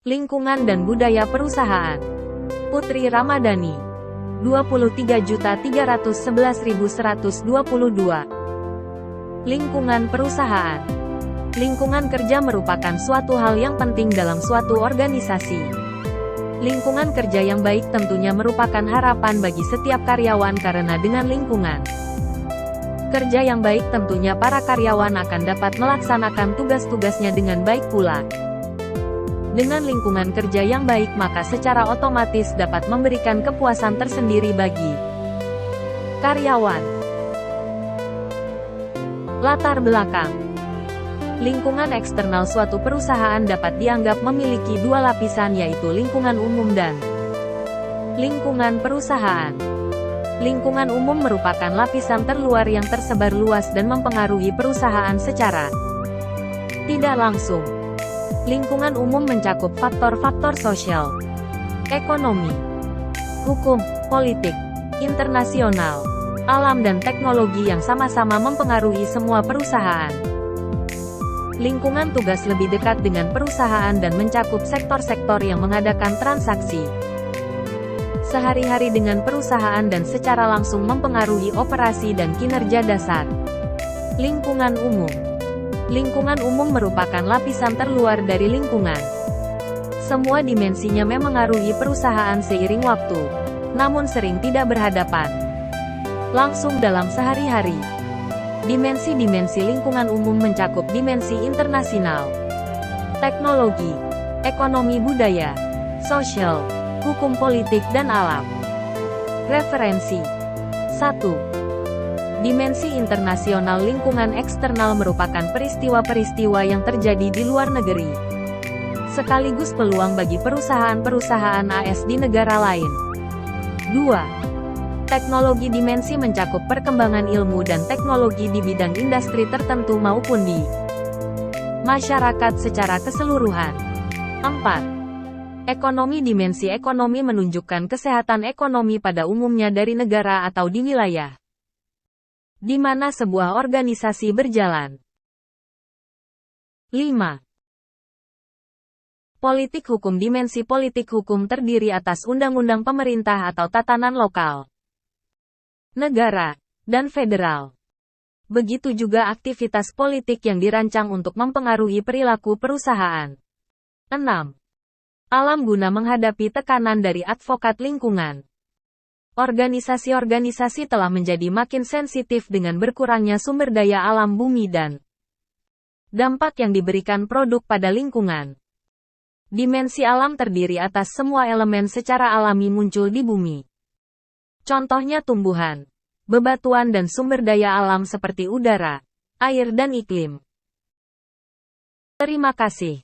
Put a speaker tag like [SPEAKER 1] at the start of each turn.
[SPEAKER 1] Lingkungan dan budaya perusahaan. Putri Ramadhani. 23.311.122. Lingkungan perusahaan. Lingkungan kerja merupakan suatu hal yang penting dalam suatu organisasi. Lingkungan kerja yang baik tentunya merupakan harapan bagi setiap karyawan karena dengan lingkungan kerja yang baik tentunya para karyawan akan dapat melaksanakan tugas-tugasnya dengan baik pula. Dengan lingkungan kerja yang baik maka secara otomatis dapat memberikan kepuasan tersendiri bagi karyawan. Latar belakang. Lingkungan eksternal suatu perusahaan dapat dianggap memiliki dua lapisan yaitu lingkungan umum dan lingkungan perusahaan. Lingkungan umum merupakan lapisan terluar yang tersebar luas dan mempengaruhi perusahaan secara tidak langsung. Lingkungan umum mencakup faktor-faktor sosial, ekonomi, hukum, politik, internasional, alam dan teknologi yang sama-sama mempengaruhi semua perusahaan. Lingkungan tugas lebih dekat dengan perusahaan dan mencakup sektor-sektor yang mengadakan transaksi sehari-hari dengan perusahaan dan secara langsung mempengaruhi operasi dan kinerja dasar. Lingkungan umum. Lingkungan umum merupakan lapisan terluar dari lingkungan. Semua dimensinya memengaruhi perusahaan seiring waktu, namun sering tidak berhadapan langsung dalam sehari-hari. Dimensi-dimensi lingkungan umum mencakup dimensi internasional, teknologi, ekonomi budaya, sosial, hukum politik dan alam. Referensi 1. Dimensi internasional. Lingkungan eksternal merupakan peristiwa-peristiwa yang terjadi di luar negeri, sekaligus peluang bagi perusahaan-perusahaan AS di negara lain. 2. Teknologi. Dimensi mencakup perkembangan ilmu dan teknologi di bidang industri tertentu maupun di masyarakat secara keseluruhan. 4. Ekonomi. Dimensi ekonomi menunjukkan kesehatan ekonomi pada umumnya dari negara atau di wilayah di mana sebuah organisasi berjalan. 5. Politik hukum. Dimensi politik hukum terdiri atas undang-undang pemerintah atau tatanan lokal, negara, dan federal. Begitu juga aktivitas politik yang dirancang untuk mempengaruhi perilaku perusahaan. 6. Alam guna menghadapi tekanan dari advokat lingkungan. Organisasi-organisasi telah menjadi makin sensitif dengan berkurangnya sumber daya alam bumi dan dampak yang diberikan produk pada lingkungan. Dimensi alam terdiri atas semua elemen secara alami muncul di bumi. Contohnya tumbuhan, bebatuan dan sumber daya alam seperti udara, air dan iklim. Terima kasih.